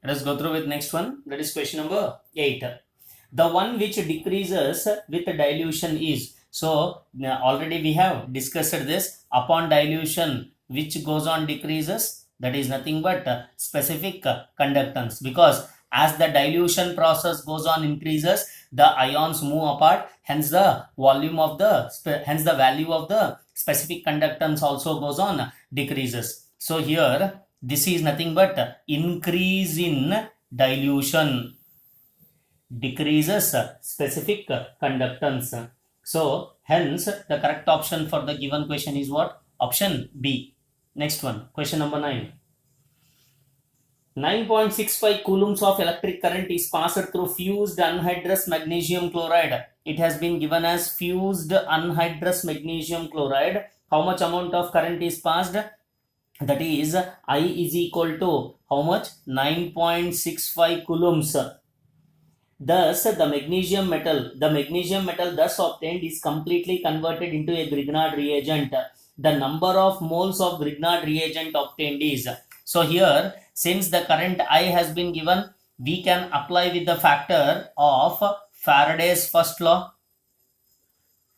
Let us go through with next one. That is question number 8. The one which decreases with dilution is. So already we have discussed this. Upon dilution, which goes on decreases, that is nothing but specific conductance, because as the dilution process goes on increases, the ions move apart, hence the value of the specific conductance also goes on decreases. So here this is nothing but increase in dilution, decreases specific conductance. So hence the correct option for the given question is what? Option B. Next one, question number 9. 9.65 coulombs of electric current is passed through fused anhydrous magnesium chloride. It has been given as fused anhydrous magnesium chloride. How much amount of current is passed? That is I is equal to how much? 9.65 coulombs. Thus the magnesium metal thus obtained is completely converted into a Grignard reagent. The number of moles of Grignard reagent obtained is. So here, since the current I has been given, we can apply with the factor of Faraday's first law.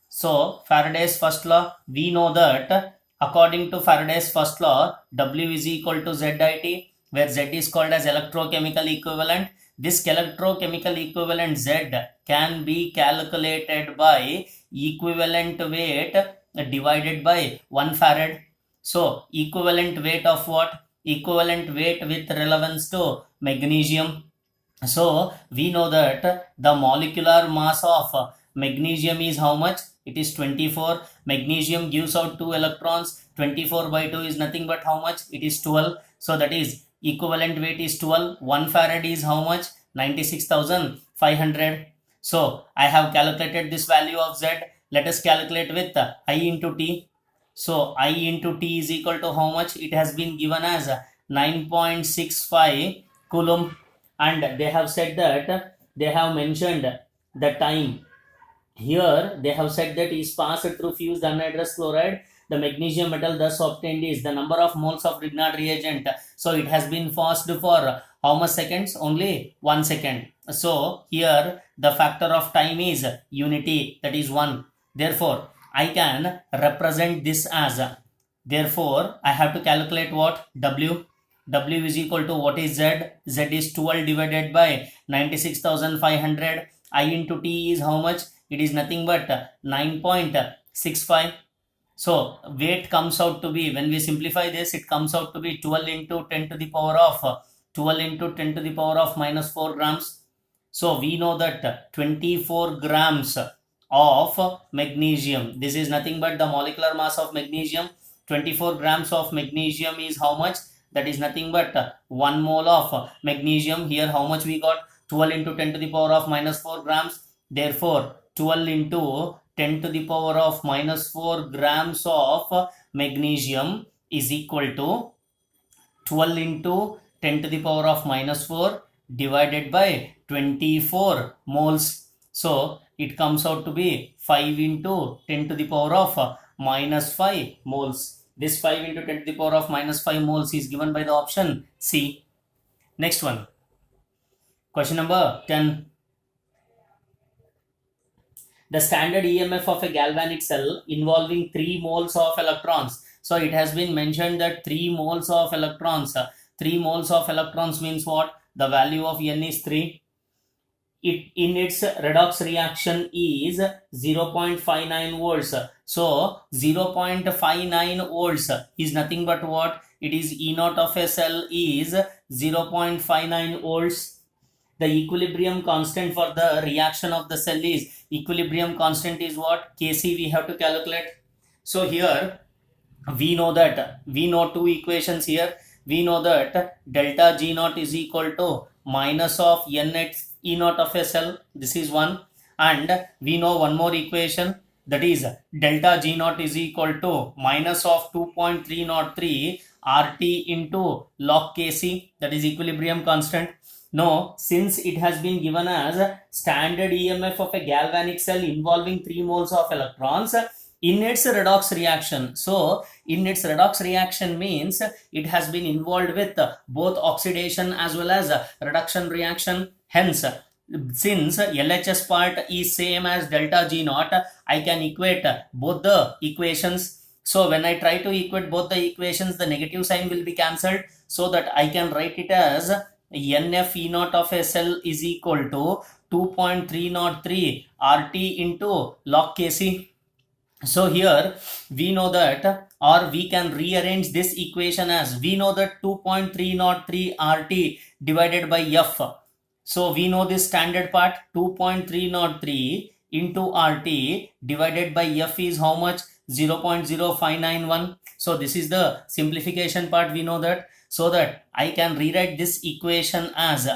So Faraday's first law, we know that according to Faraday's first law, W is equal to ZIT, where Z is called as electrochemical equivalent. This electrochemical equivalent Z can be calculated by equivalent weight divided by 1 farad. So equivalent weight of what? Equivalent weight with relevance to magnesium. So we know that the molecular mass of magnesium is how much? It is 24. Magnesium gives out 2 electrons. 24 by 2 is nothing but how much? It is 12. So that is equivalent weight is 12. 1 farad is how much? 96,500. So I have calculated this value of Z. Let us calculate with I into T. So I into T is equal to how much? It has been given as 9.65 coulomb, and they have said that they have mentioned the time. Here they have said that is passed through fused anhydrous chloride. The magnesium metal thus obtained is the number of moles of Grignard reagent. So it has been passed for how much seconds? Only 1 second. So here the factor of time is unity, that is 1. Therefore I can represent this as, therefore I have to calculate what? W. W is equal to what is Z? Z is 12 divided by 96,500. I into T is how much? It is nothing but 9.65. So weight comes out to be, when we simplify this, it comes out to be 12 into 10 to the power of 12 into 10 to the power of minus 4 grams. So we know that 24 grams of magnesium, this is nothing but the molecular mass of magnesium. 24 grams of magnesium is how much? That is nothing but 1 mole of magnesium. Here how much we got? 12 into 10 to the power of minus 4 grams. Therefore 12 into 10 to the power of minus 4 grams of magnesium is equal to 12 into 10 to the power of minus 4 divided by 24 moles. So it comes out to be 5 into 10 to the power of minus 5 moles. This 5 into 10 to the power of minus 5 moles is given by the option C. Next one. Question number 10. The standard EMF of a galvanic cell involving 3 moles of electrons. So it has been mentioned that 3 moles of electrons. 3 moles of electrons means what? The value of N is 3. It in its redox reaction is 0.59 volts. So 0.59 volts is nothing but what? It is E naught of a cell is 0.59 volts. The equilibrium constant for the reaction of the cell is, equilibrium constant is what? Kc we have to calculate. So here we know that, we know 2 equations here. We know that delta G naught is equal to minus of N at E naught of a cell. This is 1. And we know one more equation, that is delta G naught is equal to minus of 2.303 RT into log Kc, that is equilibrium constant. No, since it has been given as standard EMF of a galvanic cell involving 3 moles of electrons, in its redox reaction. So in its redox reaction means it has been involved with both oxidation as well as reduction reaction. Hence, since LHS part is same as delta G naught, I can equate both the equations. So when I try to equate both the equations, the negative sign will be cancelled, so that I can write it as NF E naught of a cell is equal to 2.303 RT into log Kc. So here we know that, or we can rearrange this equation as, we know that 2.303 RT divided by F. So we know this standard part, 2.303 into RT divided by F is how much? 0.0591. So this is the simplification part, we know that. So that I can rewrite this equation as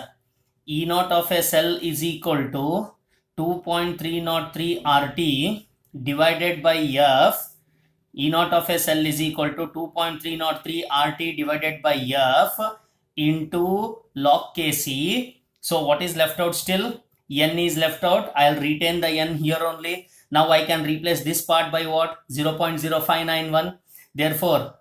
E naught of a cell is equal to 2.303 RT divided by F. E naught of a cell is equal to 2.303 RT divided by F into log Kc. So what is left out still? N is left out. I'll retain the N here only. Now I can replace this part by what? 0.0591. Therefore,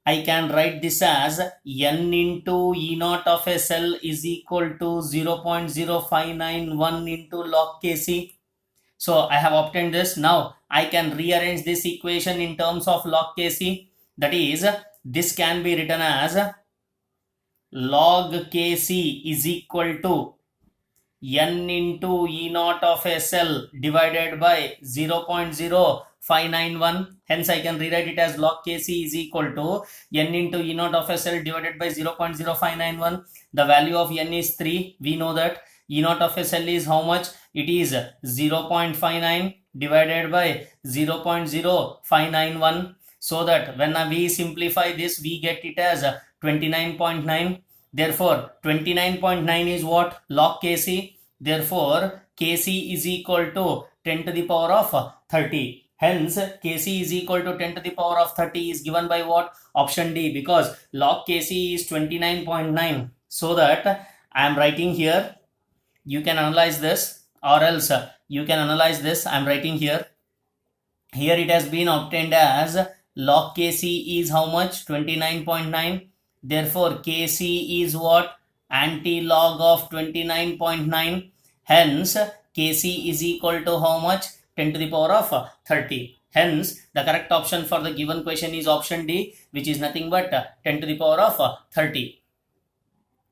I can write this as N into E naught of a cell is equal to 0.0591 into log Kc. So I have obtained this. Now I can rearrange this equation in terms of log Kc. That is, this can be written as log Kc is equal to N into E naught of a cell divided by 0.0591. Hence I can rewrite it as log Kc is equal to N into E naught of a cell divided by 0.0591. The value of N is 3. We know that. E naught of a cell is how much? It is 0.59 divided by 0.0591. So that when we simplify this, we get it as 29.9. Therefore, 29.9 is what? Log Kc. Therefore, Kc is equal to 10 to the power of 30. Hence, Kc is equal to 10 to the power of 30 is given by what? Option D, because log Kc is 29.9. So that I am writing here. You can analyze this, or else you can analyze this. I am writing here. Here it has been obtained as log Kc is how much? 29.9. Therefore, Kc is what? Anti-log of 29.9. Hence, Kc is equal to how much? 10 to the power of 30. Hence, the correct option for the given question is option D, which is nothing but 10 to the power of 30.